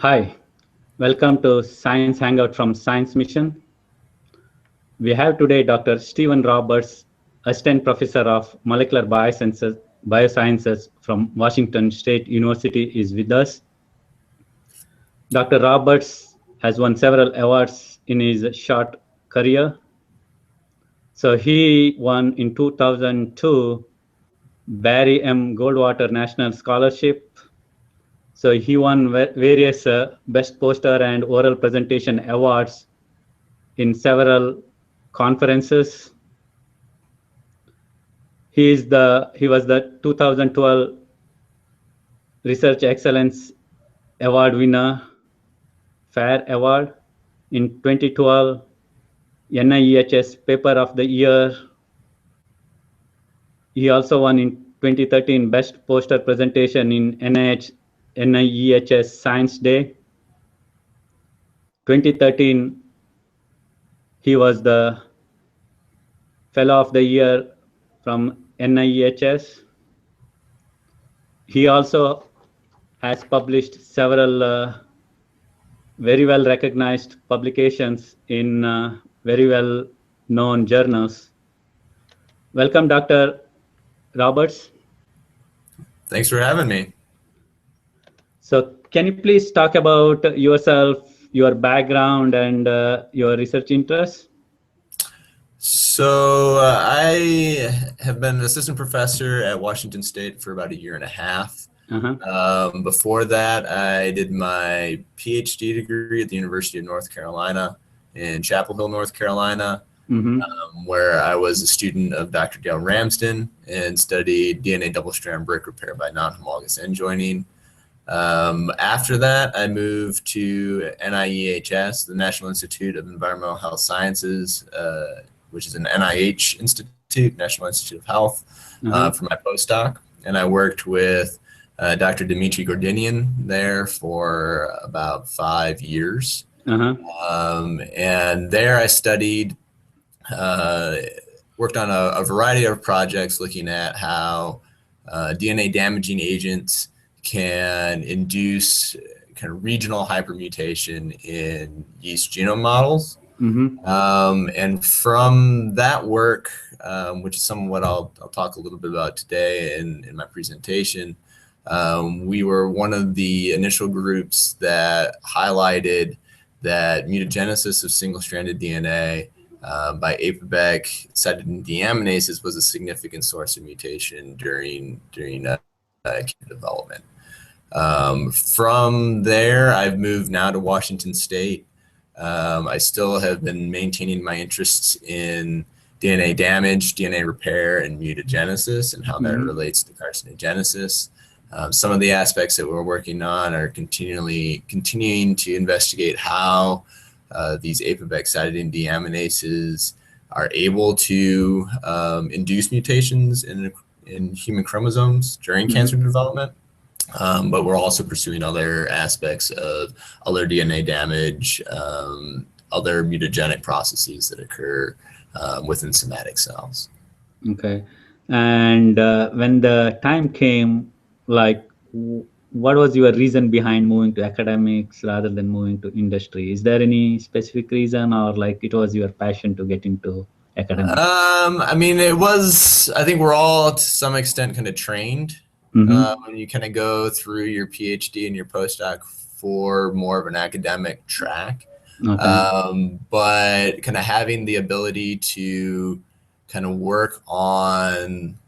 Hi, welcome to Science Hangout from Science Mission. We have today Dr. Stephen Roberts, Assistant Professor of Molecular Biosciences from Washington State University is with us. Dr. Roberts has won several awards in his short career. So he won in 2002 Barry M. Goldwater National Scholarship. So he won various Best Poster and Oral Presentation awards in several conferences. He was the 2012 Research Excellence Award winner, FAIR Award. In 2012, NIEHS Paper of the Year. He also won in 2013 Best Poster Presentation in NIEHS Science Day. 2013, he was the Fellow of the Year from NIEHS. He also has published several very well recognized publications in very well known journals. Welcome, Dr. Roberts. Thanks for having me. So can you please talk about yourself, your background, and your research interests? So I have been an assistant professor at Washington State for about 1.5 years. Before that, I did my PhD degree at the University of North Carolina in Chapel Hill, North Carolina, where I was a student of Dr. Dale Ramsden and studied DNA double-strand break repair by non-homologous end joining. After that, I moved to NIEHS, the National Institute of Environmental Health Sciences, which is an NIH institute, National Institute of Health, for my postdoc. And I worked with Dr. Dimitri Gordinian there for about 5 years. And there I studied, worked on a variety of projects looking at how DNA damaging agents can induce kind of regional hypermutation in yeast genome models. And from that work, which is some of what I'll talk a little bit about today in my presentation, we were one of the initial groups that highlighted that mutagenesis of single-stranded DNA by APOBEC cytidine deaminases was a significant source of mutation during development. From there, I've moved now to Washington State. I still have been maintaining my interests in DNA damage, DNA repair, and mutagenesis and how that relates to carcinogenesis. Some of the aspects that we're working on are continuing to investigate how these APOBEC cytidine deaminases are able to induce mutations in human chromosomes during cancer development. But we're also pursuing other aspects of other DNA damage, other mutagenic processes that occur within somatic cells. Okay. And when the time came, like, what was your reason behind moving to academics rather than moving to industry? Is there any specific reason, or like it was your passion to get into academics? I mean, I think we're all to some extent kind of trained when you kind of go through your PhD and your postdoc for more of an academic track. But kind of having the ability to kind of work on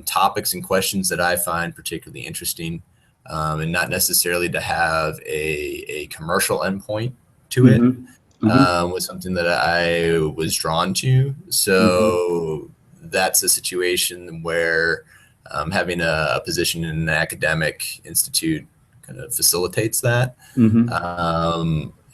topics and questions that I find particularly interesting, and not necessarily to have a commercial endpoint to it, was something that I was drawn to. So that's a situation where having a position in an academic institute kind of facilitates that.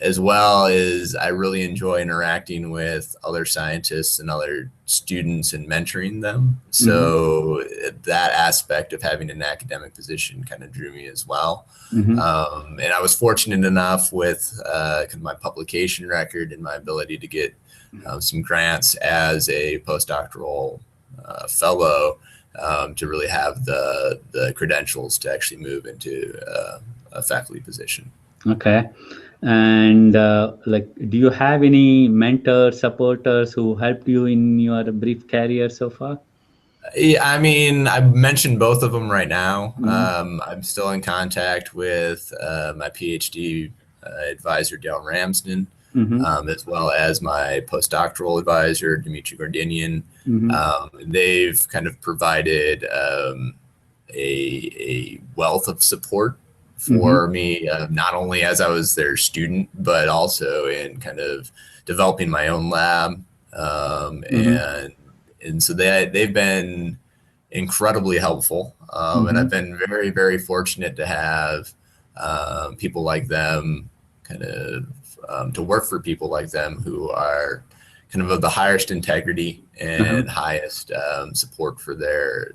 As well as I really enjoy interacting with other scientists and other students and mentoring them. So that aspect of having an academic position kind of drew me as well. And I was fortunate enough with kind of my publication record and my ability to get some grants as a postdoctoral fellow to really have the credentials to actually move into a faculty position. Okay. And like, do you have any mentors, supporters who helped you in your brief career so far? Yeah, I mean, I mentioned both of them right now. Mm-hmm. I'm still in contact with my PhD advisor, Dale Ramsden, Mm-hmm. as well as my postdoctoral advisor, Dimitri Gordinian. Mm-hmm. They've kind of provided a wealth of support Mm-hmm. for me, not only as I was their student, but also in kind of developing my own lab. Mm-hmm. And so they've been incredibly helpful. And Mm-hmm. I've been very, very fortunate to have people like them kind of to work for people like them who are kind of the highest integrity Uh-huh. and highest support for their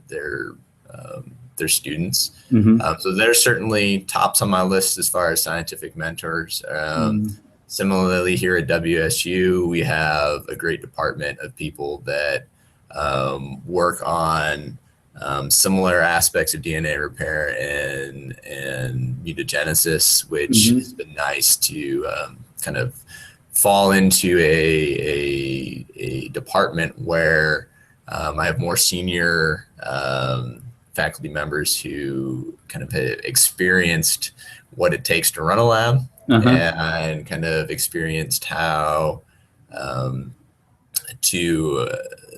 students. Mm-hmm. So they're certainly tops on my list as far as scientific mentors. Mm-hmm. Similarly, here at WSU, we have a great department of people that work on similar aspects of DNA repair and mutagenesis, which Mm-hmm. has been nice to kind of fall into a department where I have more senior faculty members who kind of have experienced what it takes to run a lab Uh-huh. and kind of experienced how um, to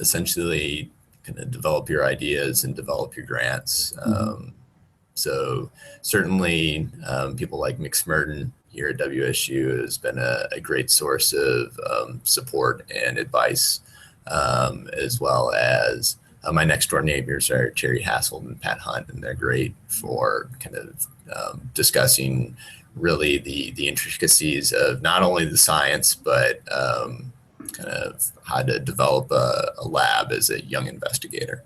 essentially kind of develop your ideas and develop your grants. Mm-hmm. So certainly people like Mick Smurden here at WSU has been a great source of support and advice, as well as my next door neighbors are Jerry Hasselt and Pat Hunt, and they're great for kind of discussing really the intricacies of not only the science, but kind of how to develop a lab as a young investigator.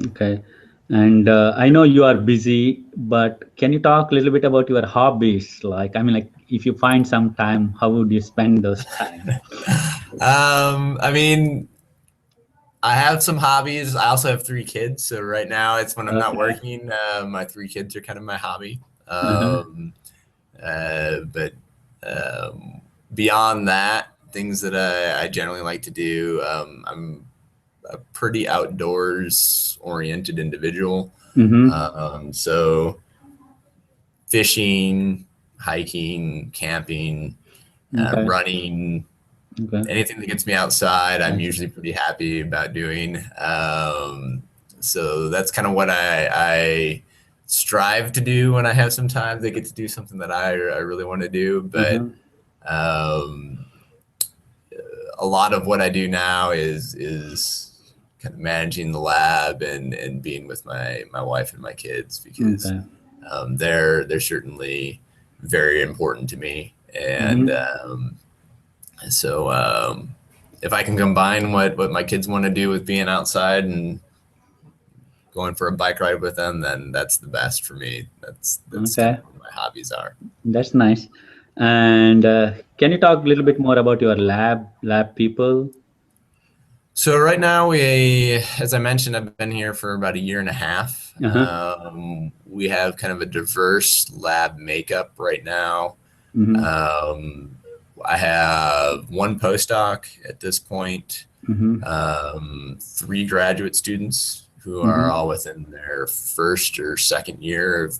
Okay. And I know you are busy, but can you talk a little bit about your hobbies? Like, I mean, like, if you find some time, how would you spend those time? I mean, I have some hobbies. I also have 3 kids. So right now it's when I'm not Okay. working, my 3 kids are kind of my hobby. Uh-huh. But beyond that, things that I generally like to do, I'm a pretty outdoors oriented individual. Mm-hmm. So fishing, hiking, camping, Okay. running, Okay. anything that gets me outside, I'm Nice. usually pretty happy about doing. So that's kind of what I strive to do when I have some time. They get to do something that I really want to do. But Uh-huh. um, a lot of what I do now is kind of managing the lab and being with my wife and my kids, because Okay. they're certainly very important to me. And Mm-hmm. so if I can combine what my kids want to do with being outside and going for a bike ride with them, then that's the best for me. That's kind Okay. of what my hobbies are. That's nice. And can you talk a little bit more about your lab people? So right now, as I mentioned, I've been here for about a year and a half. Uh-huh. We have kind of a diverse lab makeup right now. Mm-hmm. Um, I have 1 postdoc at this point, Mm-hmm. 3 graduate students who are Mm-hmm. all within their first or second year of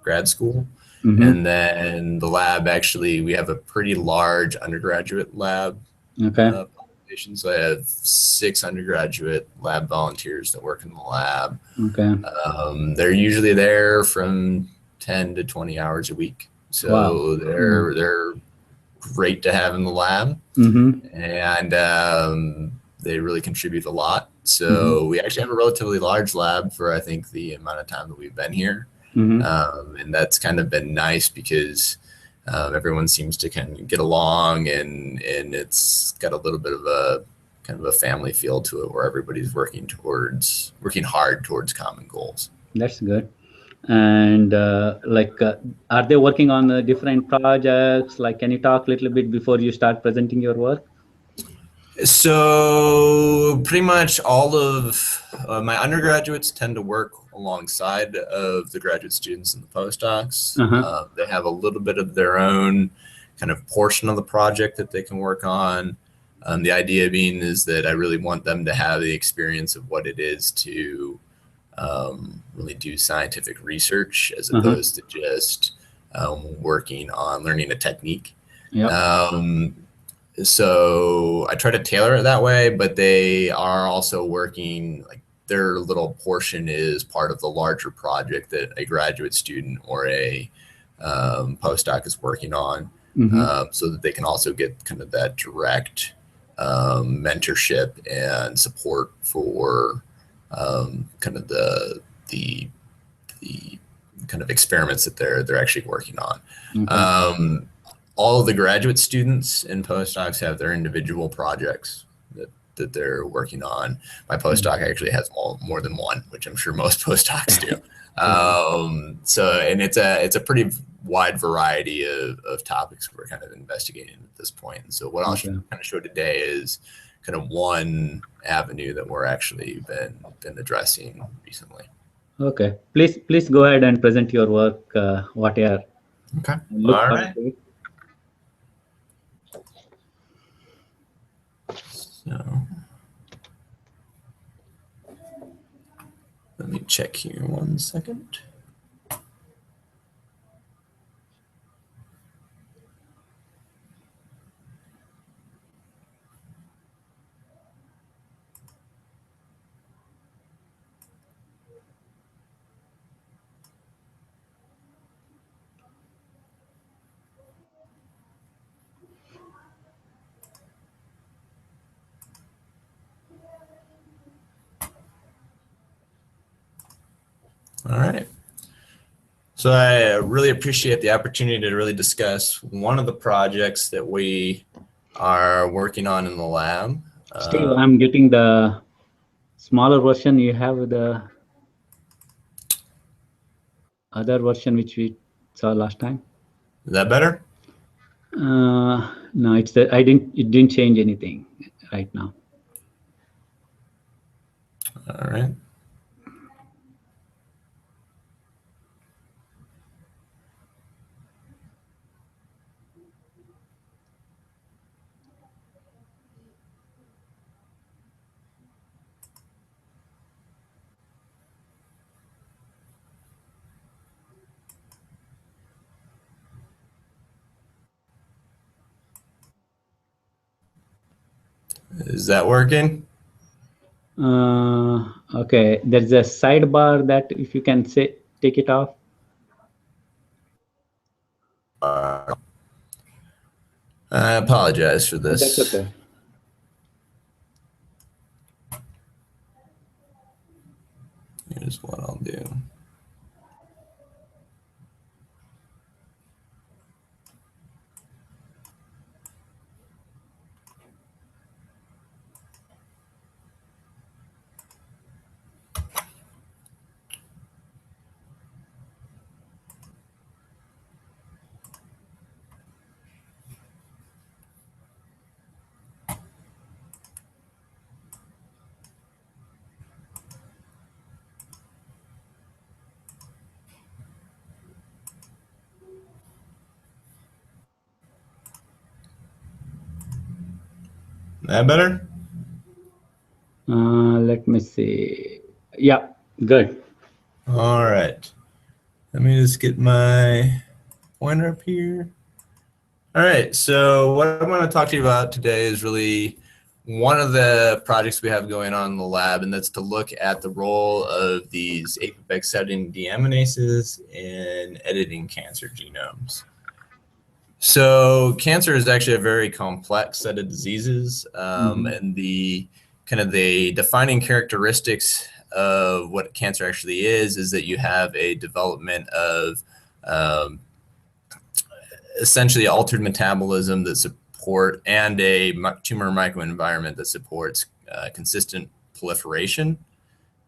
grad school. Mm-hmm. And then the lab, actually, we have a pretty large undergraduate lab Okay. population. So I have 6 undergraduate lab volunteers that work in the lab. Okay. They're usually there from 10 to 20 hours a week. Wow. So they're great to have in the lab, Mm-hmm. and they really contribute a lot. Mm-hmm. So we actually have a relatively large lab for, I think, the amount of time that we've been here. Mm-hmm. And that's kind of been nice because everyone seems to kind of get along, and it's got a little bit of a kind of a family feel to it, where everybody's working hard towards common goals. That's good. And are they working on different projects? Like, can you talk a little bit before you start presenting your work? So pretty much all of my undergraduates tend to work alongside of the graduate students and the postdocs. Uh-huh. They have a little bit of their own kind of portion of the project that they can work on. The idea being is that I really want them to have the experience of what it is to really do scientific research as opposed to just working on learning a technique. Yeah. So I try to tailor it that way, but they are also working, like their little portion is part of the larger project that a graduate student or a postdoc is working on, so that they can also get kind of that direct mentorship and support for kind of the kind of experiments that they're actually working on. Okay. All of the graduate students and postdocs have their individual projects that they're working on. My postdoc actually has more than one, which I'm sure most postdocs do. So, and it's a pretty wide variety of topics we're kind of investigating at this point. And so what I'll kind of show today is kind of one avenue that we're actually been addressing recently. Okay. Please go ahead and present your work, what you are. Okay. All right. So let me check here 1 second. All right. So I really appreciate the opportunity to really discuss one of the projects that we are working on in the lab. Steve, I'm getting the smaller version. You have the other version which we saw last time. Is that better? No, it didn't change anything right now. All right. Is that working? Okay, there's a sidebar that if you can take it off. I apologize for this. That's okay. Here's what I'll do. That better? Let me see. Yeah, good. All right. Let me just get my pointer up here. All right. So what I'm going to talk to you about today is really one of the projects we have going on in the lab, and that's to look at the role of these APOBEC cytidine deaminases in editing cancer genomes. So cancer is actually a very complex set of diseases, and the defining characteristics of what cancer actually is that you have a development of essentially altered metabolism that support and a tumor microenvironment that supports consistent proliferation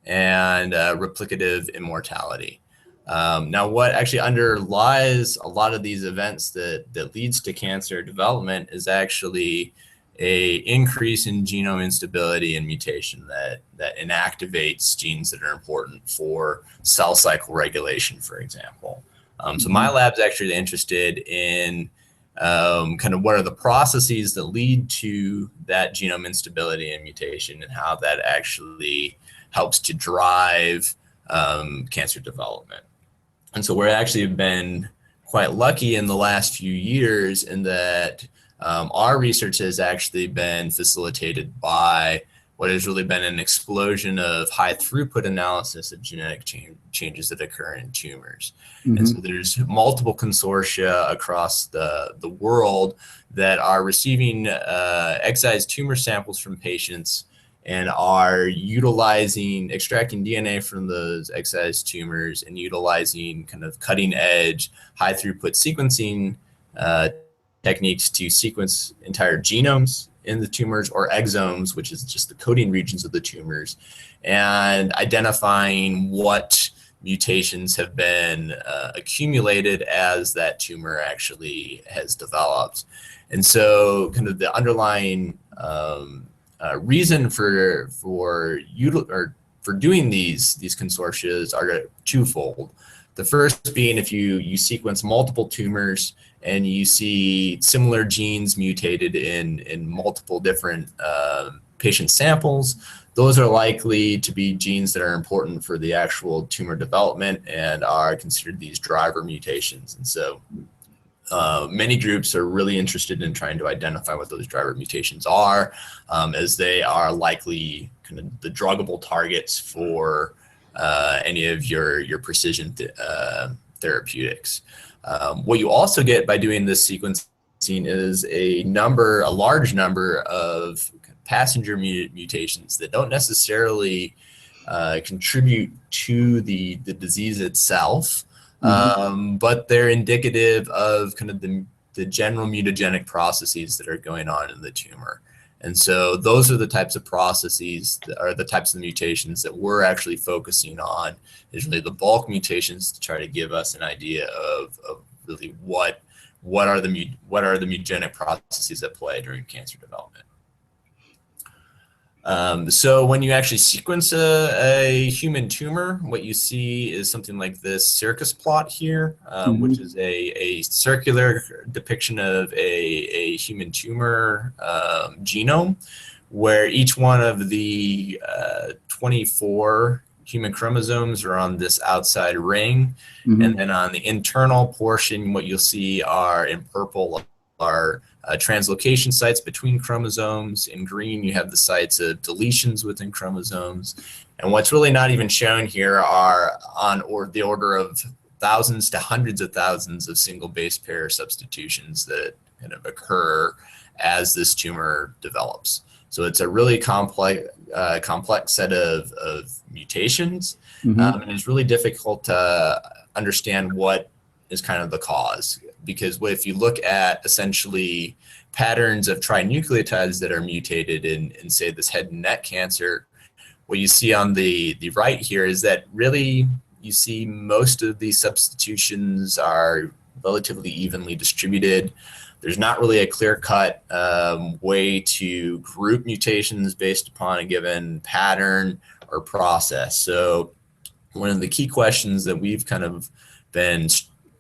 and replicative immortality. Now, what actually underlies a lot of these events that leads to cancer development is actually a increase in genome instability and mutation that inactivates genes that are important for cell cycle regulation, for example. So my lab's actually interested in kind of what are the processes that lead to that genome instability and mutation, and how that actually helps to drive cancer development. And so we're actually been quite lucky in the last few years in that our research has actually been facilitated by what has really been an explosion of high throughput analysis of genetic changes that occur in tumors. And so there's multiple consortia across the world that are receiving excised tumor samples from patients and are extracting DNA from those excised tumors and utilizing kind of cutting edge, high throughput sequencing techniques to sequence entire genomes in the tumors, or exomes, which is just the coding regions of the tumors, and identifying what mutations have been accumulated as that tumor actually has developed. And so kind of the underlying reason for doing these consortia are twofold. The first being if you sequence multiple tumors and you see similar genes mutated in multiple different patient samples, those are likely to be genes that are important for the actual tumor development and are considered these driver mutations. And so many groups are really interested in trying to identify what those driver mutations are, as they are likely kind of the druggable targets for any of your precision therapeutics. What you also get by doing this sequencing is a large number of passenger mutations that don't necessarily contribute to the disease itself, but they're indicative of kind of the general mutagenic processes that are going on in the tumor. And so those are the types of processes that are the types of mutations that we're actually focusing on, is really the bulk mutations, to try to give us an idea of really what are the mutagenic processes at play during cancer development. So when you actually sequence a human tumor, what you see is something like this circus plot here, which is a circular depiction of a human tumor genome, where each one of the 24 human chromosomes are on this outside ring. And then on the internal portion, what you'll see are in purple are translocation sites between chromosomes. In green, you have the sites of deletions within chromosomes. And what's really not even shown here are the order of thousands to hundreds of thousands of single base pair substitutions that kind of occur as this tumor develops. So it's a really complex set of mutations, and it's really difficult to understand what is kind of the cause. Because if you look at essentially patterns of trinucleotides that are mutated in say this head and neck cancer, what you see on the right here is that really you see most of these substitutions are relatively evenly distributed. There's not really a clear-cut way to group mutations based upon a given pattern or process. So one of the key questions that we've kind of been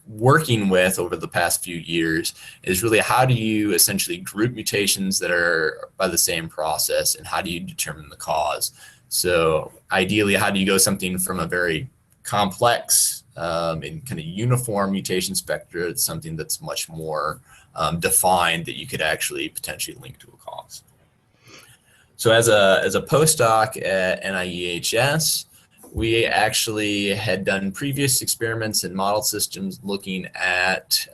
working with over the past few years is really, how do you essentially group mutations that are by the same process, and how do you determine the cause? So ideally, how do you go something from a very complex and kind of uniform mutation spectra to something that's much more defined, that you could actually potentially link to a cause? So as a postdoc at NIEHS, we actually had done previous experiments in model systems looking at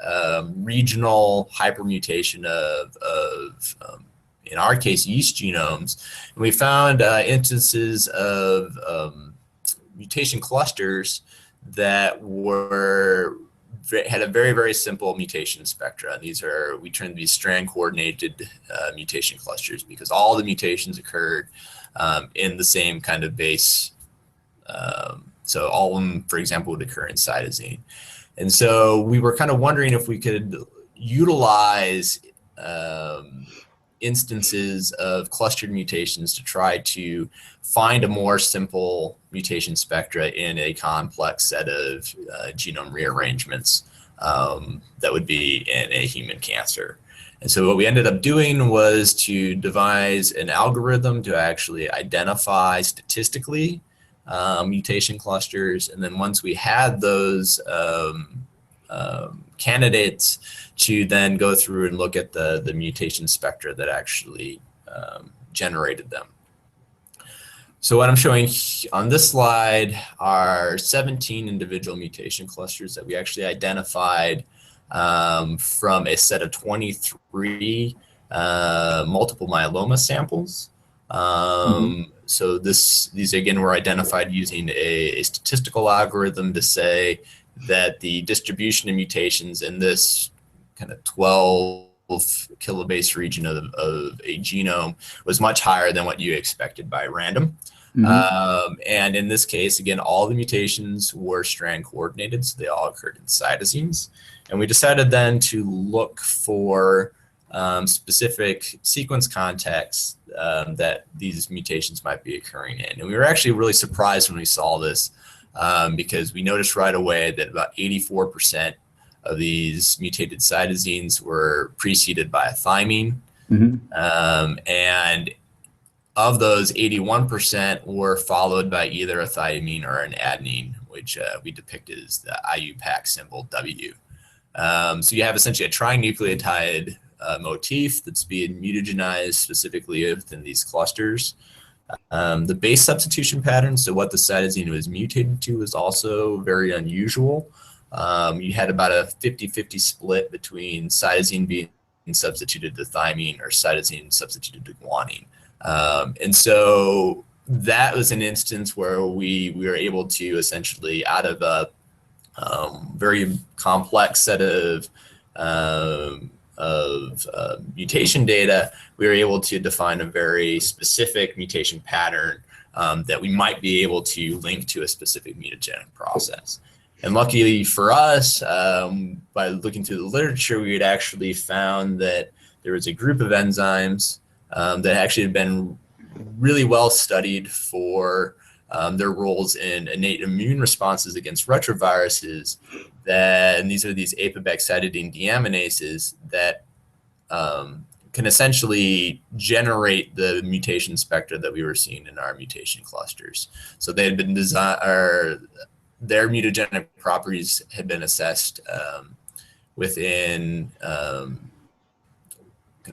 regional hypermutation of in our case, yeast genomes. And we found instances of mutation clusters that had a very, very simple mutation spectra. These we term these strand coordinated mutation clusters, because all the mutations occurred in the same kind of base. So all of them, for example, would occur in cytidine. And so we were kind of wondering if we could utilize instances of clustered mutations to try to find a more simple mutation spectra in a complex set of genome rearrangements that would be in a human cancer. And so what we ended up doing was to devise an algorithm to actually identify statistically mutation clusters. And then once we had those candidates, to then go through and look at the mutation spectra that actually generated them. So what I'm showing on this slide are 17 individual mutation clusters that we actually identified from a set of 23 multiple myeloma samples. So these again were identified using a statistical algorithm to say that the distribution of mutations in this kind of 12 kilobase region of a genome was much higher than what you expected by random. And in this case, again, all the mutations were strand coordinated, so they all occurred in cytosines. And we decided then to look for specific sequence contexts that these mutations might be occurring in. And we were actually really surprised when we saw this because we noticed right away that about 84% of these mutated cytosines were preceded by a thymine. And of those, 81% were followed by either a thymine or an adenine, which we depicted as the IUPAC symbol W. So you have essentially a trinucleotide motif that's being mutagenized specifically within these clusters. The base substitution pattern, so what the cytosine was mutated to, was also very unusual. You had about a 50-50 split between cytosine being substituted to thymine or cytosine substituted to guanine. And so that was an instance where we were able to essentially, out of a very complex set of mutation data, we were able to define a very specific mutation pattern that we might be able to link to a specific mutagenic process. And luckily for us, by looking through the literature, we had actually found that there was a group of enzymes that actually had been really well studied for their roles in innate immune responses against retroviruses. And these are these APOBEC cytidine deaminases that can essentially generate the mutation spectra that we were seeing in our mutation clusters. So they had been designed, or their mutagenic properties had been assessed within kind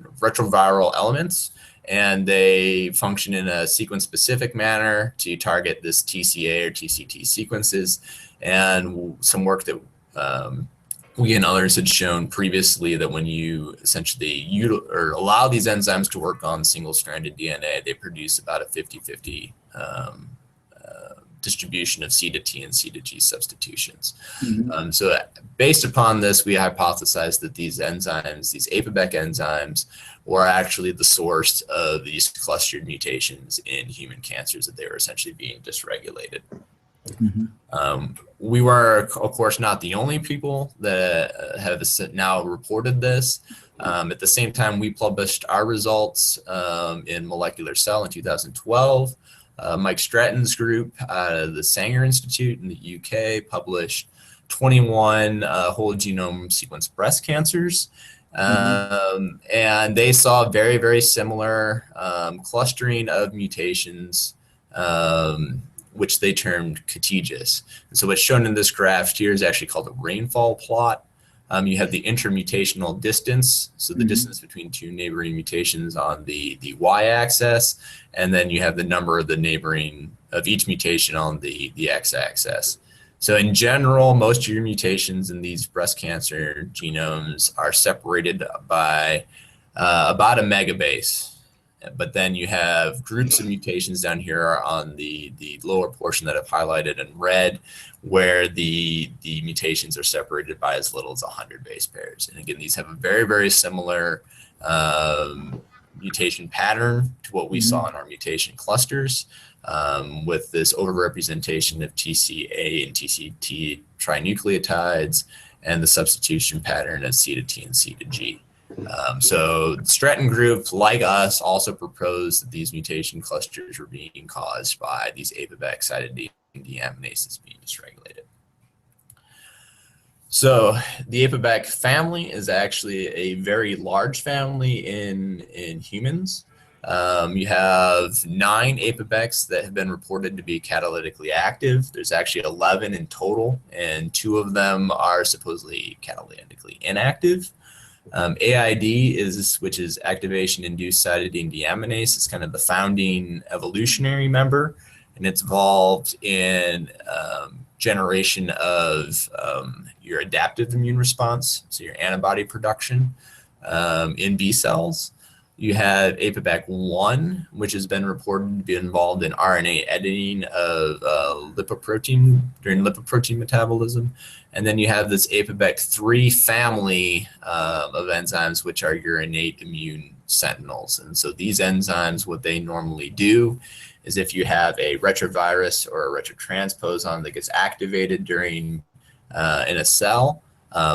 of retroviral elements, and they function in a sequence-specific manner to target this TCA or TCT sequences. And some work that we and others had shown previously that when you essentially allow these enzymes to work on single-stranded DNA, they produce about a 50-50 distribution of C to T and C to G substitutions. So based upon this, we hypothesized that these enzymes, these APOBEC enzymes, were actually the source of these clustered mutations in human cancers, that they were essentially being dysregulated. We were, of course, not the only people that have now reported this. At the same time, we published our results in Molecular Cell in 2012. Mike Stratton's group out of the Sanger Institute in the UK published 21 whole genome sequence breast cancers. And they saw very, very similar clustering of mutations, which they termed contiguous. And so what's shown in this graph here is actually called a rainfall plot. You have the intermutational distance, so the distance between two neighboring mutations on the y-axis, and then you have the number of the neighboring of each mutation on the x-axis. So in general, most of your mutations in these breast cancer genomes are separated by about a megabase. But then you have groups of mutations down here on the lower portion that I've highlighted in red, where the mutations are separated by as little as 100 base pairs. And again, these have a very, very similar mutation pattern to what we saw in our mutation clusters, with this overrepresentation of TCA and TCT trinucleotides and the substitution pattern of C to T and C to G. So the Stratton group, like us, also proposed that these mutation clusters were being caused by these APOBEC cytidine deaminases being dysregulated. So the APOBEC family is actually a very large family in humans. You have 9 APOBECs that have been reported to be catalytically active. There's actually 11 in total, and 2 of them are supposedly catalytically inactive. AID which is activation-induced cytidine deaminase, is kind of the founding evolutionary member, and it's involved in generation of your adaptive immune response, so your antibody production in B cells. You have APOBEC1, which has been reported to be involved in RNA editing of lipoprotein during lipoprotein metabolism. And then you have this APOBEC3 family of enzymes, which are your innate immune sentinels. And so these enzymes, what they normally do is if you have a retrovirus or a retrotransposon that gets activated during in a cell,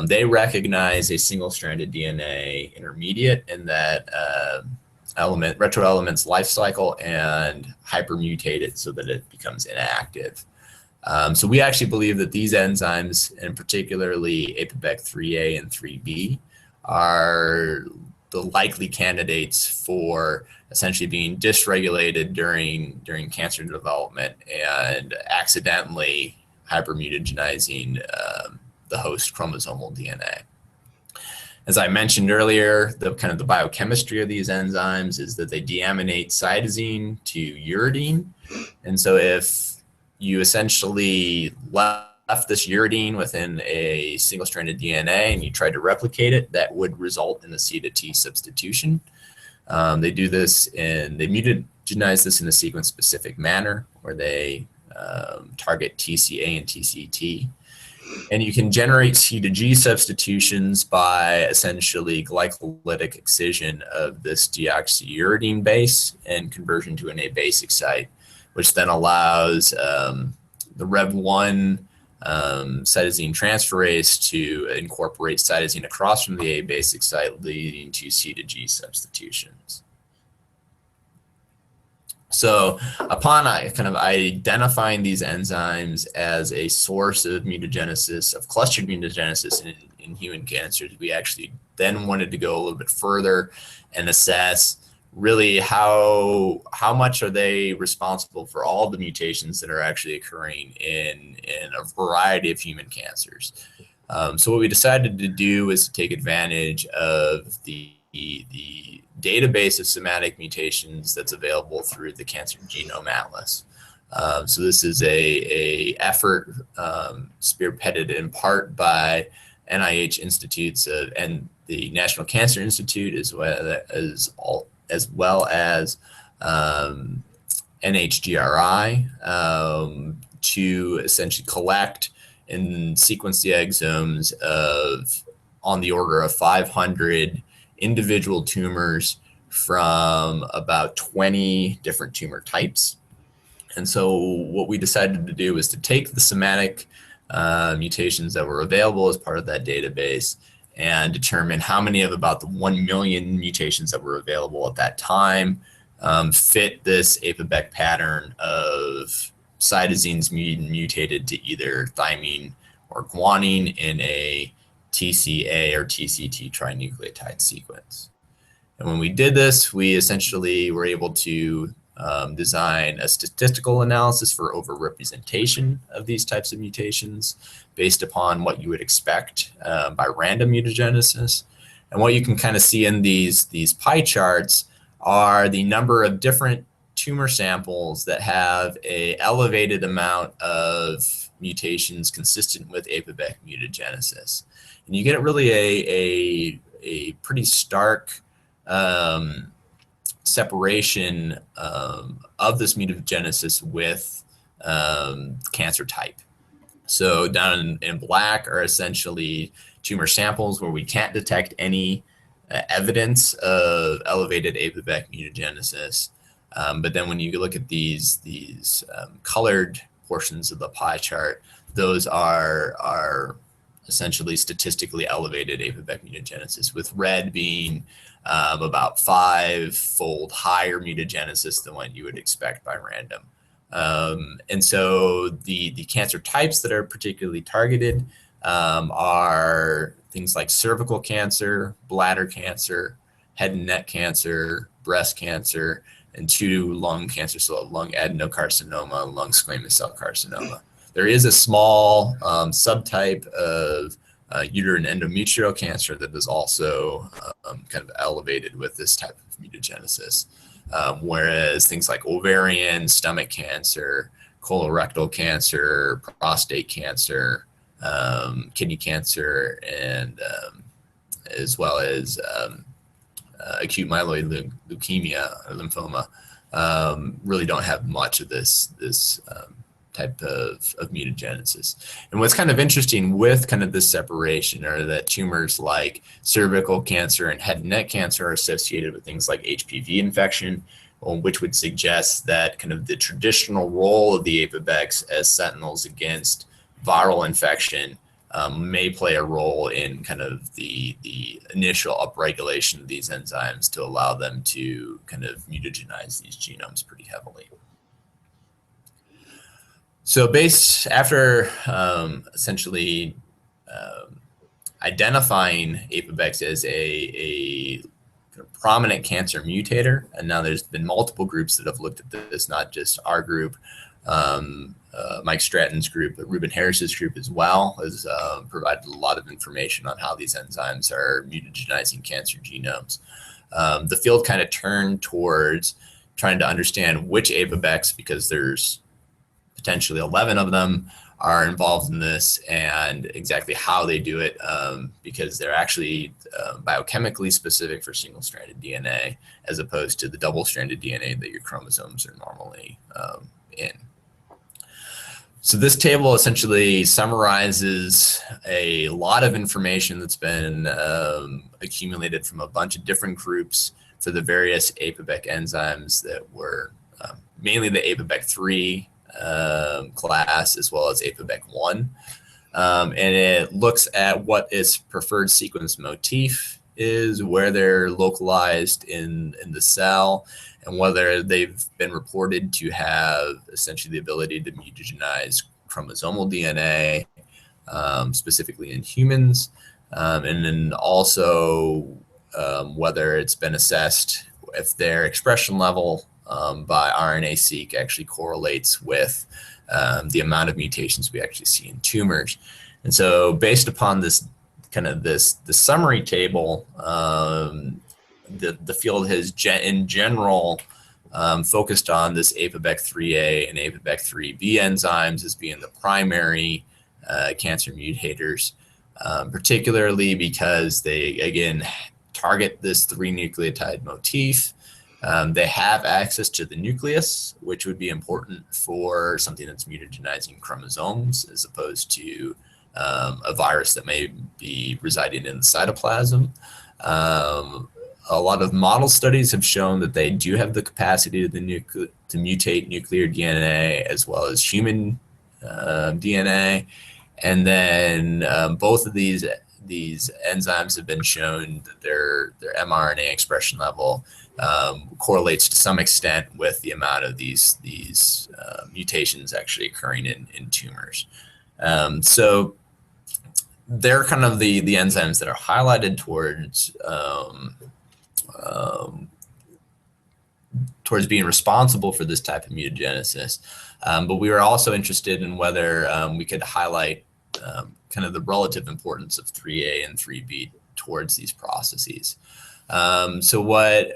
they recognize a single-stranded DNA intermediate in that retroelement's life cycle and hypermutate it so that it becomes inactive. So we actually believe that these enzymes, and particularly APOBEC3A and 3B, are the likely candidates for essentially being dysregulated during cancer development and accidentally hypermutagenizing the host chromosomal DNA. As I mentioned earlier, the biochemistry of these enzymes is that they deaminate cytosine to uridine. And so if you essentially left this uridine within a single-stranded DNA and you tried to replicate it, that would result in a C to T substitution. They do this they mutagenize this in a sequence-specific manner where they target TCA and TCT. And you can generate C to G substitutions by essentially glycolytic excision of this deoxyuridine base and conversion to an abasic site, which then allows the Rev1 cytosine transferase to incorporate cytosine across from the abasic site, leading to C to G substitutions. So upon identifying these enzymes as a source of mutagenesis, of clustered mutagenesis in human cancers, we actually then wanted to go a little bit further and assess really how much are they responsible for all the mutations that are actually occurring in a variety of human cancers. So what we decided to do is to take advantage of the database of somatic mutations that's available through the Cancer Genome Atlas. So this is a effort spearheaded in part by NIH institutes and the National Cancer Institute, as well as NHGRI, to essentially collect and sequence the exomes of on the order of 500 individual tumors from about 20 different tumor types. And so what we decided to do was to take the somatic mutations that were available as part of that database and determine how many of about the 1 million mutations that were available at that time fit this APOBEC pattern of cytosines mutated to either thymine or guanine in a TCA or TCT trinucleotide sequence. And when we did this, we essentially were able to design a statistical analysis for overrepresentation of these types of mutations based upon what you would expect by random mutagenesis. And what you can kind of see in these pie charts are the number of different tumor samples that have an elevated amount of mutations consistent with APOBEC mutagenesis. And you get really a pretty stark separation of this mutagenesis with cancer type. So down in black are essentially tumor samples where we can't detect any evidence of elevated APOBEC mutagenesis. But then when you look at these colored portions of the pie chart, those are essentially statistically elevated APOBEC mutagenesis, with red being about 5-fold higher mutagenesis than what you would expect by random. And so the cancer types that are particularly targeted are things like cervical cancer, bladder cancer, head and neck cancer, breast cancer, and 2 lung cancers, so lung adenocarcinoma, lung squamous cell carcinoma. There is a small subtype of uterine endometrial cancer that is also kind of elevated with this type of mutagenesis, whereas things like ovarian, stomach cancer, colorectal cancer, prostate cancer, kidney cancer, and as well as acute myeloid leukemia or lymphoma really don't have much of this type of mutagenesis. And what's kind of interesting with kind of this separation are that tumors like cervical cancer and head and neck cancer are associated with things like HPV infection, which would suggest that kind of the traditional role of the APOBECs as sentinels against viral infection may play a role in kind of the initial upregulation of these enzymes to allow them to kind of mutagenize these genomes pretty heavily. So after essentially identifying APOBECs as a prominent cancer mutator, and now there's been multiple groups that have looked at this, not just our group, Mike Stratton's group, but Ruben Harris's group as well has provided a lot of information on how these enzymes are mutagenizing cancer genomes. The field kind of turned towards trying to understand which APOBECs, because there's potentially 11 of them, are involved in this, and exactly how they do it, because they're actually biochemically specific for single-stranded DNA as opposed to the double-stranded DNA that your chromosomes are normally in. So this table essentially summarizes a lot of information that's been accumulated from a bunch of different groups for the various APOBEC enzymes that were mainly the APOBEC3 class, as well as APOBEC1. And it looks at what its preferred sequence motif is, where they're localized in the cell, and whether they've been reported to have essentially the ability to mutagenize chromosomal DNA, specifically in humans, and then also whether it's been assessed if their expression level by RNA-seq actually correlates with the amount of mutations we actually see in tumors. And so based upon this the summary table, the field has in general focused on this APOBEC3A and APOBEC3B enzymes as being the primary cancer mutators, particularly because they, again, target this 3 nucleotide motif. They have access to the nucleus, which would be important for something that's mutagenizing chromosomes as opposed to a virus that may be residing in the cytoplasm. A lot of model studies have shown that they do have the capacity to mutate nuclear DNA as well as human DNA. And then both of these enzymes have been shown that their mRNA expression level correlates to some extent with the amount of these mutations actually occurring in tumors. So they're kind of the enzymes that are highlighted towards being responsible for this type of mutagenesis. But we were also interested in whether we could highlight kind of the relative importance of 3A and 3B towards these processes. So what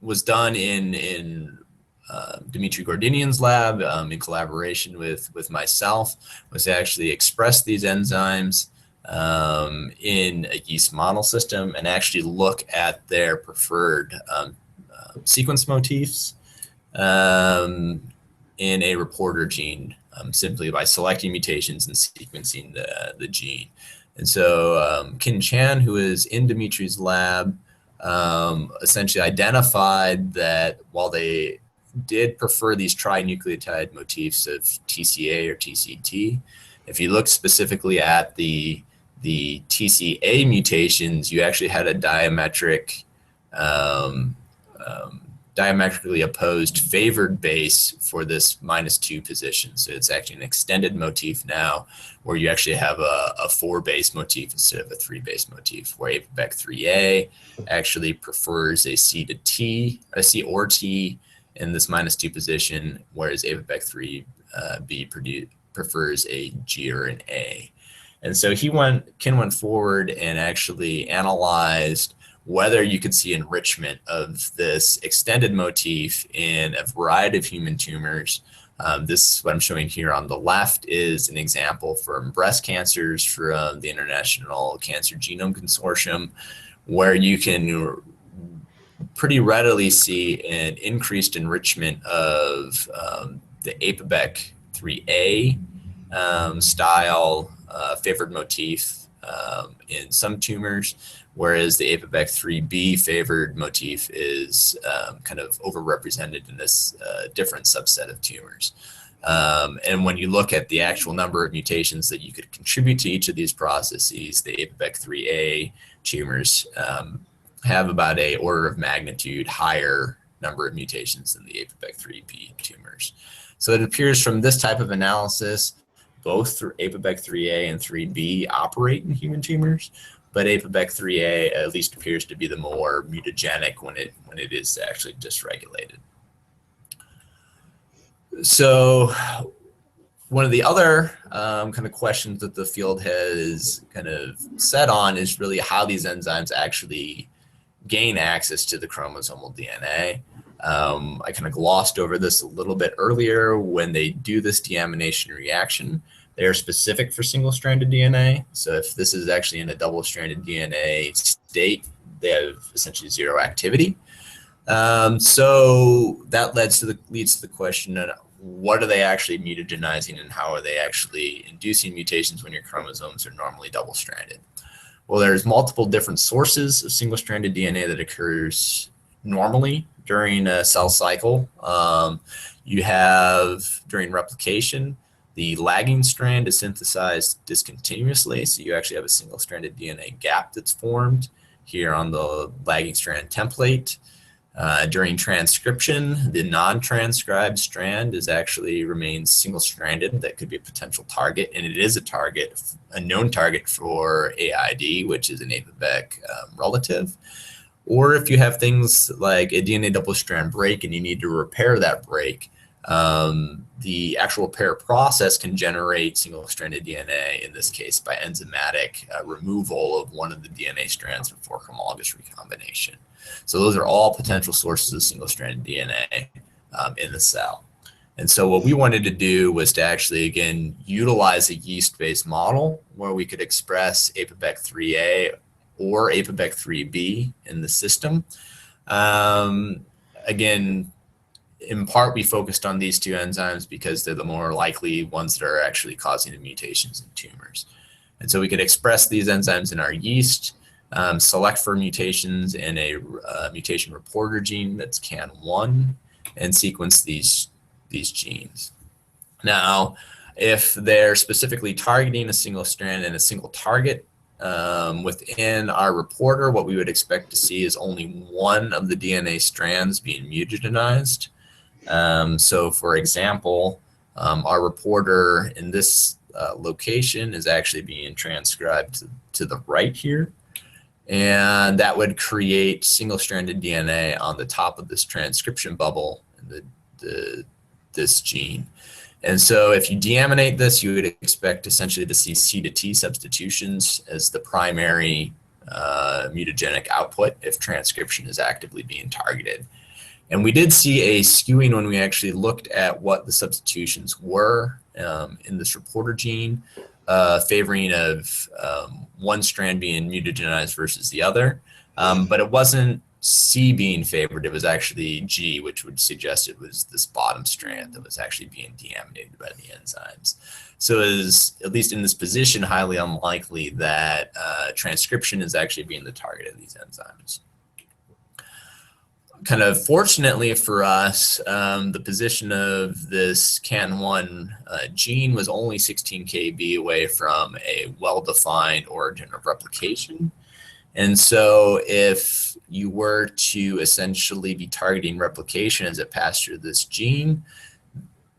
was done in Dmitry Gordinian's lab in collaboration with myself was to actually express these enzymes in a yeast model system and actually look at their preferred sequence motifs in a reporter gene simply by selecting mutations and sequencing the gene. And so Kin Chan, who is in Dimitri's lab, essentially identified that while they did prefer these trinucleotide motifs of TCA or TCT, If you look specifically at the TCA mutations, you actually had a diametrically opposed favored base for this -2 position. So it's actually an extended motif now, where you actually have a 4 base motif instead of a 3 base motif, where APOBEC 3A actually prefers a C to T, a C or T in this -2 position, whereas APOBEC 3B prefers a G or an A. And so Ken went forward and actually analyzed whether you could see enrichment of this extended motif in a variety of human tumors. This, what I'm showing here on the left, is an example from breast cancers from the International Cancer Genome Consortium, where you can pretty readily see an increased enrichment of the APOBEC 3A style favored motif in some tumors, whereas the APOBEC 3B favored motif is kind of overrepresented in this different subset of tumors. And when you look at the actual number of mutations that you could contribute to each of these processes, the APOBEC 3A tumors have about an order of magnitude higher number of mutations than the APOBEC 3B tumors. So it appears from this type of analysis, both through APOBEC 3A and 3B operate in human tumors, but APOBEC 3A at least appears to be the more mutagenic when it is actually dysregulated. So one of the other kind of questions that the field has kind of set on is really how these enzymes actually gain access to the chromosomal DNA. I kind of glossed over this a little bit earlier. When they do this deamination reaction, they are specific for single-stranded DNA. So if this is actually in a double-stranded DNA state, they have essentially zero activity. So that leads to the question of what are they actually mutagenizing, and how are they actually inducing mutations when your chromosomes are normally double-stranded? Well, there's multiple different sources of single-stranded DNA that occurs normally during a cell cycle. You have, during replication, the lagging strand is synthesized discontinuously, so you actually have a single-stranded DNA gap that's formed here on the lagging strand template. During transcription, the non-transcribed strand remains single-stranded. That could be a potential target, and it is a target, a known target for AID, which is an APOBEC relative. Or if you have things like a DNA double-strand break and you need to repair that break, the actual repair process can generate single-stranded DNA, in this case by enzymatic removal of one of the DNA strands before homologous recombination. So those are all potential sources of single-stranded DNA in the cell. And so what we wanted to do was to actually, again, utilize a yeast-based model where we could express APOBEC 3A or APOBEC 3B in the system. Again, in part, we focused on these two enzymes because they're the more likely ones that are actually causing the mutations in tumors. And so we could express these enzymes in our yeast, select for mutations in a mutation reporter gene that's CAN1, and sequence these genes. Now, if they're specifically targeting a single strand and a single target, within our reporter, what we would expect to see is only one of the DNA strands being mutagenized. So for example, our reporter in this location is actually being transcribed to the right here. And that would create single-stranded DNA on the top of this transcription bubble in this gene. And so if you deaminate this, you would expect essentially to see C to T substitutions as the primary mutagenic output if transcription is actively being targeted. And we did see a skewing when we actually looked at what the substitutions were in this reporter gene, favoring of one strand being mutagenized versus the other. But it wasn't C being favored, it was actually G, which would suggest it was this bottom strand that was actually being deaminated by the enzymes. So it is, at least in this position, highly unlikely that transcription is actually being the target of these enzymes. kind of fortunately for us, the position of this CAN1 gene was only 16 kb away from a well-defined origin of replication. And so if you were to essentially be targeting replication as it passed through this gene,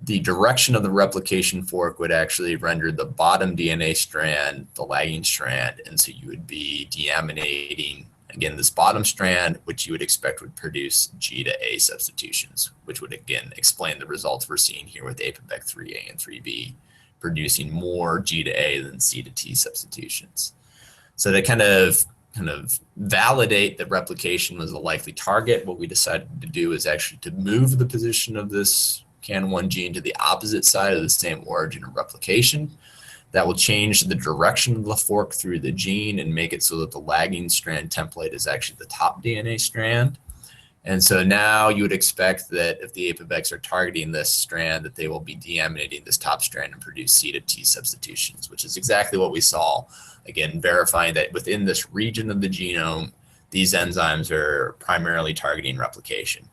the direction of the replication fork would actually render the bottom DNA strand the lagging strand. And so you would be deaminating, again, this bottom strand, which you would expect would produce G to A substitutions, which would again explain the results we're seeing here with APOBEC 3A and 3B, producing more G to A than C to T substitutions. So to kind of validate that replication was a likely target, what we decided to do is actually to move the position of this CAN1 gene to the opposite side of the same origin of replication. That will change the direction of the fork through the gene and make it so that the lagging strand template is actually the top DNA strand. And so now you would expect that if the APOBECs are targeting this strand, that they will be deaminating this top strand and produce C to T substitutions, which is exactly what we saw. Again, verifying that within this region of the genome, these enzymes are primarily targeting replication.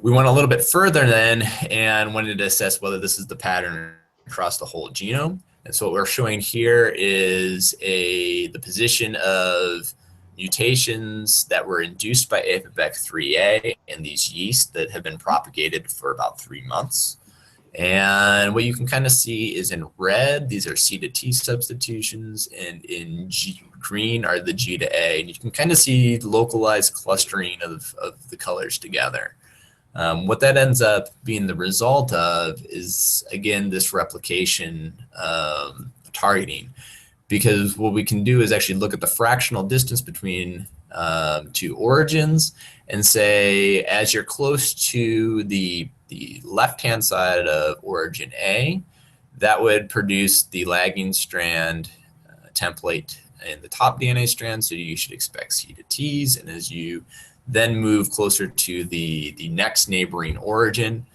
We went a little bit further then and wanted to assess whether this is the pattern across the whole genome. And so what we're showing here is the position of mutations that were induced by APOBEC 3A in these yeasts that have been propagated for about 3 months. And what you can kind of see is in red, these are C to T substitutions, and in green are the G to A. And you can kind of see localized clustering of the colors together. What that ends up being the result of is, again, this replication targeting, because what we can do is actually look at the fractional distance between two origins and say, as you're close to the left-hand side of origin A, that would produce the lagging strand template in the top DNA strand, so you should expect C to Ts. And as you then move closer to the next neighboring origin,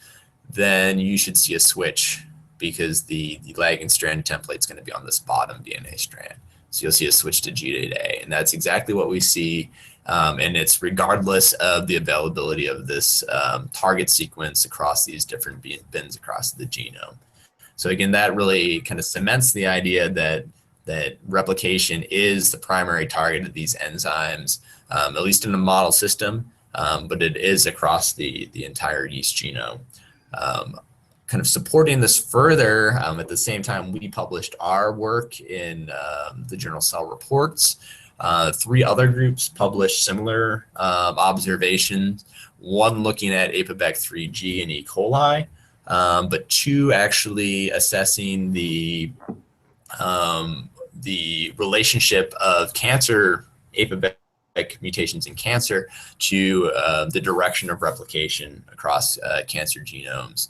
then you should see a switch, because the lagging strand template is going to be on this bottom DNA strand. So you'll see a switch to G to A, and that's exactly what we see. And it's regardless of the availability of this target sequence across these different bins across the genome. So again, that really kind of cements the idea that replication is the primary target of these enzymes, at least in the model system, but it is across the entire yeast genome. Kind of supporting this further, at the same time we published our work in the journal Cell Reports. 3 other groups published similar observations, one looking at APOBEC 3G and E. coli, but 2 actually assessing the relationship of cancer APOBEC mutations in cancer to the direction of replication across cancer genomes.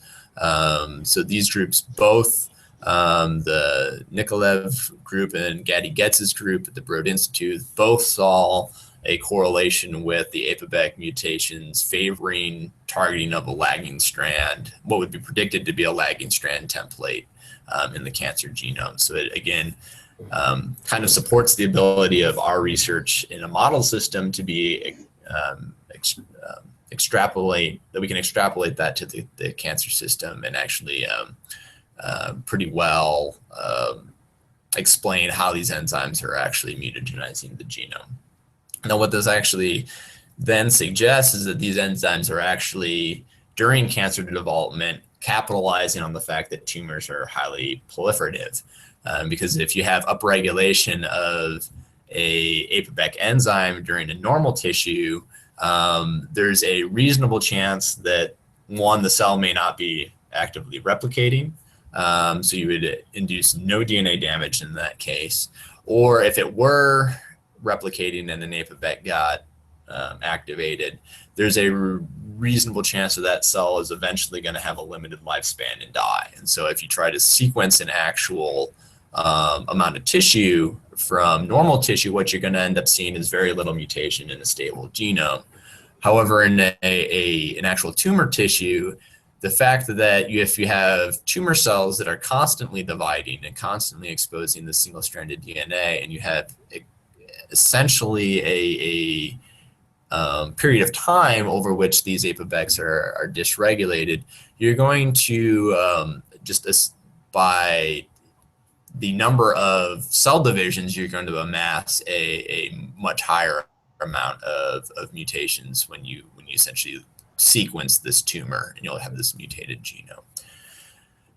So these groups, both the Nikolaev group and Gadi Getz's group at the Broad Institute, both saw a correlation with the APOBEC mutations favoring targeting of a lagging strand, what would be predicted to be a lagging strand template in the cancer genome. So it, again, kind of supports the ability of our research in a model system to be extrapolate that to the cancer system and actually pretty well explain how these enzymes are actually mutagenizing the genome. Now, what this actually then suggests is that these enzymes are actually, during cancer development, capitalizing on the fact that tumors are highly proliferative. Because if you have upregulation of a APOBEC enzyme during a normal tissue, there's a reasonable chance that, one, the cell may not be actively replicating, so you would induce no DNA damage in that case. Or if it were replicating and an APOBEC got activated, there's a reasonable chance that that cell is eventually going to have a limited lifespan and die. And so if you try to sequence an actual amount of tissue from normal tissue, what you're going to end up seeing is very little mutation in a stable genome. However, in an actual tumor tissue, the fact that if you have tumor cells that are constantly dividing and constantly exposing the single-stranded DNA, and you have essentially period of time over which these APOBECs are dysregulated, you're going to by the number of cell divisions, you're going to amass a much higher amount of mutations when you essentially sequence this tumor, and you'll have this mutated genome.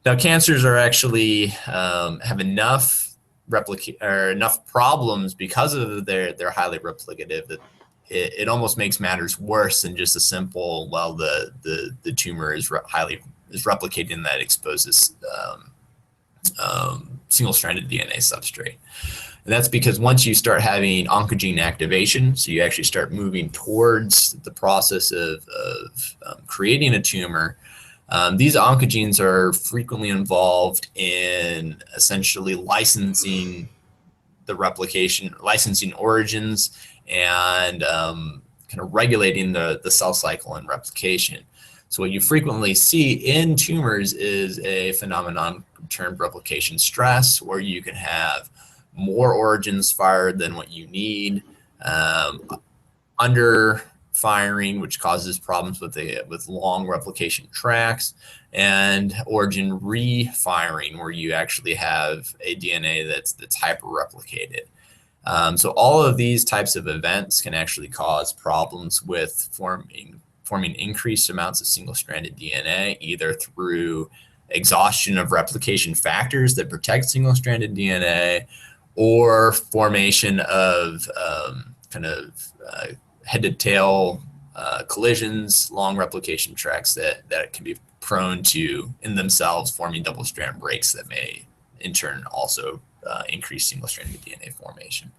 Now, cancers are actually have enough problems because of their highly replicative that it almost makes matters worse than just a simple, well, the tumor is replicating that exposes single-stranded DNA substrate. And that's because once you start having oncogene activation, so you actually start moving towards the process of creating a tumor, these oncogenes are frequently involved in essentially licensing the replication, licensing origins, and kind of regulating the cell cycle and replication. So what you frequently see in tumors is a phenomenon termed replication stress, where you can have more origins fired than what you need, under firing, which causes problems with long replication tracks, and origin re-firing, where you actually have a DNA that's hyper-replicated. So all of these types of events can actually cause problems with forming increased amounts of single-stranded DNA, either through exhaustion of replication factors that protect single-stranded DNA, or formation of head-to-tail collisions, long replication tracks that can be prone to, in themselves, forming double-strand breaks that may, in turn, also increase single-stranded DNA formation.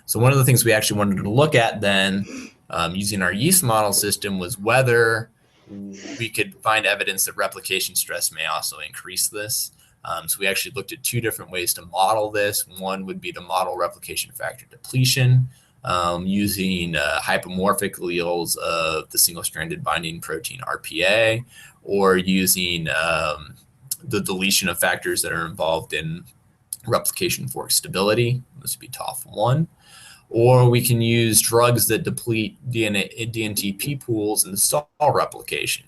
So one of the things we actually wanted to look at then, using our yeast model system, was whether we could find evidence that replication stress may also increase this. So we actually looked at two different ways to model this. One would be to model replication factor depletion, using hypomorphic alleles of the single-stranded binding protein RPA, or using the deletion of factors that are involved in replication fork stability. This would be TOF1. Or we can use drugs that deplete DNTP pools in the cell replication,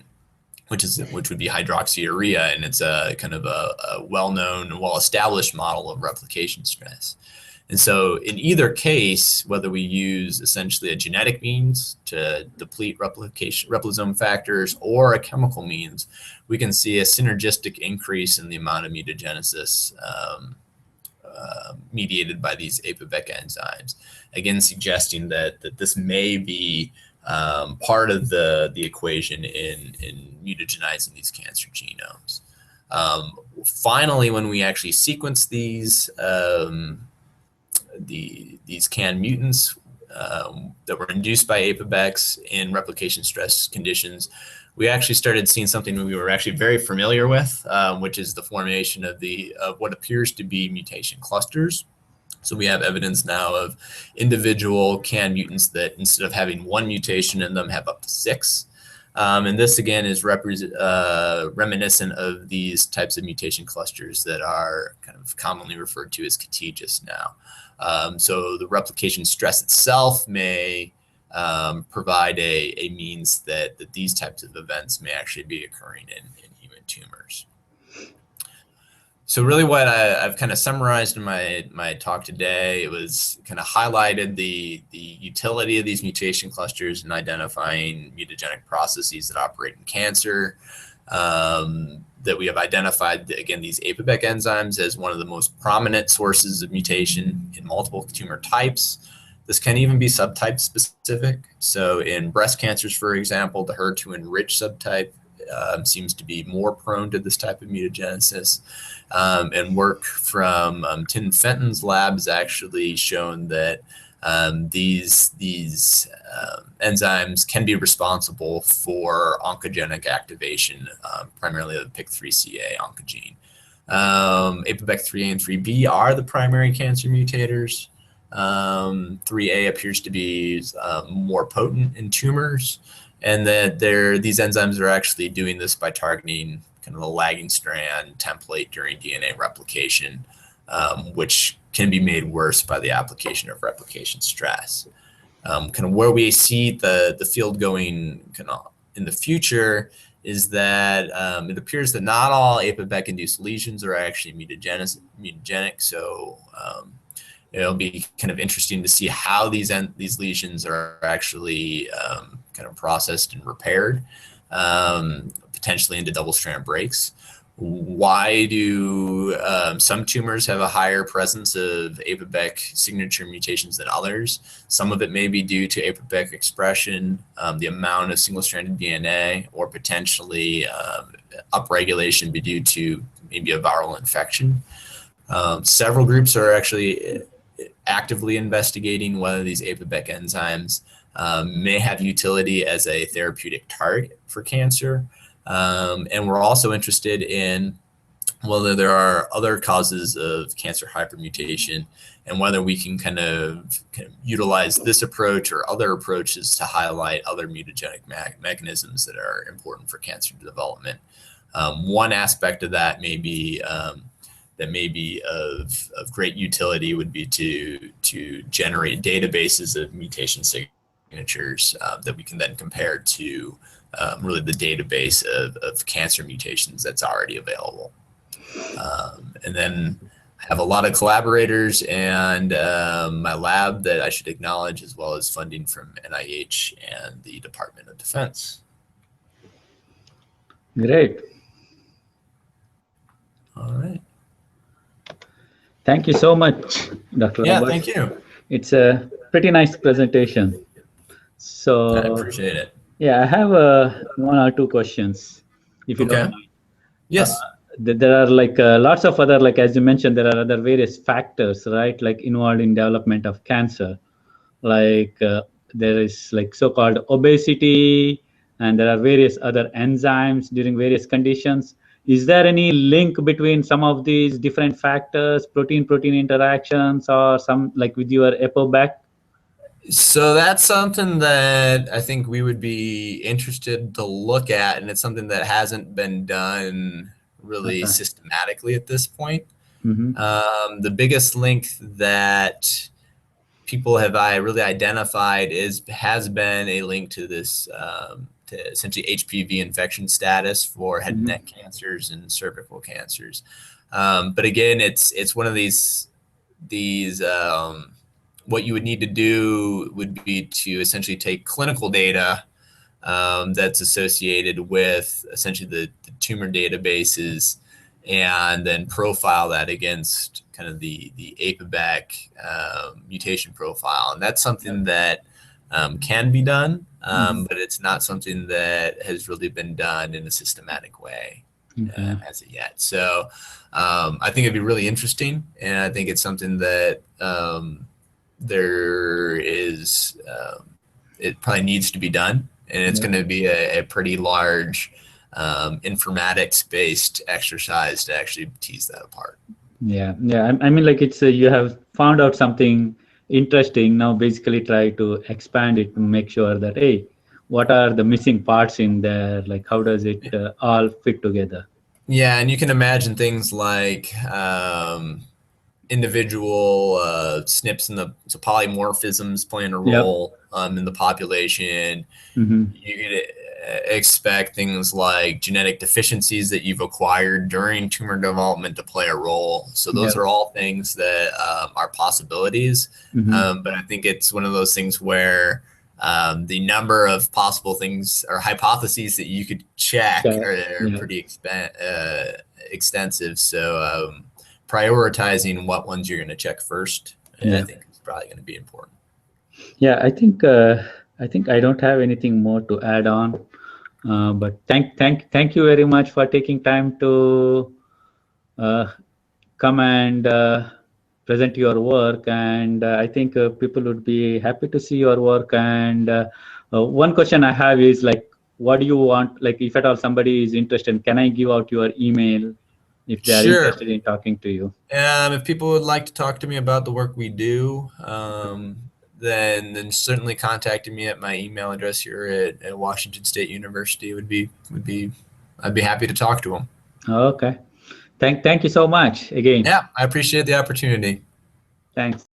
which would be hydroxyurea, and it's a kind of a well-known, well-established model of replication stress. And so in either case, whether we use essentially a genetic means to deplete replication factors or a chemical means, we can see a synergistic increase in the amount of mutagenesis mediated by these APOBEC enzymes. Again, suggesting that this may be part of the equation in mutagenizing these cancer genomes. Finally, when we actually sequence these CAN mutants that were induced by APOBECs in replication stress conditions, we actually started seeing something we were actually very familiar with, which is the formation of what appears to be mutation clusters. So we have evidence now of individual CAN mutants that, instead of having one mutation in them, have up to 6. And this, again, is reminiscent of these types of mutation clusters that are kind of commonly referred to as contagious now. So the replication stress itself may provide a means that these types of events may actually be occurring in human tumors. So really what I've kind of summarized in my talk today, it was kind of highlighted the utility of these mutation clusters in identifying mutagenic processes that operate in cancer, that we have identified, again, these APOBEC enzymes as one of the most prominent sources of mutation in multiple tumor types. This can even be subtype specific. So in breast cancers, for example, the HER2-enriched subtype seems to be more prone to this type of mutagenesis. And work from Tim Fenton's lab has actually shown that these enzymes can be responsible for oncogenic activation, primarily of the PIK3CA oncogene. APOBEC 3A and 3B are the primary cancer mutators. 3A appears to be more potent in tumors, and that these enzymes are actually doing this by targeting kind of the lagging strand template during DNA replication, which can be made worse by the application of replication stress. kind of where we see the field going kind of in the future is that it appears that not all APOBEC-induced lesions are actually mutagenic. So it'll be kind of interesting to see how these lesions are actually kind of processed and repaired, potentially into double-strand breaks. Why do some tumors have a higher presence of APOBEC signature mutations than others? Some of it may be due to APOBEC expression, the amount of single-stranded DNA, or potentially upregulation be due to maybe a viral infection. Several groups are actually actively investigating whether these APOBEC enzymes may have utility as a therapeutic target for cancer. And we're also interested in whether there are other causes of cancer hypermutation and whether we can kind of utilize this approach or other approaches to highlight other mutagenic mechanisms that are important for cancer development. One aspect of that may be of great utility would be to generate databases of mutation signatures that we can then compare to really the database of cancer mutations that's already available. And then I have a lot of collaborators and my lab that I should acknowledge, as well as funding from NIH and the Department of Defense. Great. All right. Thank you so much, Dr. Yeah, Robert. thank you. It's a pretty nice presentation. So I appreciate it. yeah, I have one or two questions, if you don't mind. Yes. There are like lots of other, like as you mentioned, there are other various factors, right? Like involved in development of cancer. Like there is like so-called obesity, and there are various other enzymes during various conditions. Is there any link between some of these different factors, protein-protein interactions, or some like with your APOBEC? So that's something that I think we would be interested to look at, and it's something that hasn't been done really systematically at this point. Mm-hmm. The biggest link that people have really identified has been a link to this to essentially HPV infection status for head and neck cancers and cervical cancers. But again, it's one of these what you would need to do would be to essentially take clinical data that's associated with essentially the tumor databases and then profile that against kind of the APOBEC mutation profile. And that's something that can be done, but it's not something that has really been done in a systematic way as of yet. So I think it'd be really interesting, and I think it's something that there is, it probably needs to be done, and it's going to be a pretty large informatics-based exercise to actually tease that apart. Yeah. I mean, like it's you have found out something interesting. Now, basically, try to expand it to make sure that hey, what are the missing parts in there? Like, how does it all fit together? Yeah, and you can imagine things like individual SNPs and so polymorphisms playing a role in the population. You could expect things like genetic deficiencies that you've acquired during tumor development to play a role. So those are all things that are possibilities. But I think it's one of those things where the number of possible things or hypotheses that you could check are pretty extensive. So prioritizing what ones you're going to check first, I think is probably going to be important. Yeah, I think I don't have anything more to add on. But thank you very much for taking time to come and present your work. And I think people would be happy to see your work. And one question I have is like, what do you want? Like, if at all somebody is interested, can I give out your email if they are interested in talking to you? If people would like to talk to me about the work we do, then certainly contacting me at my email address here at Washington State University I'd be happy to talk to them. Okay. Thank you so much again. Yeah, I appreciate the opportunity. Thanks.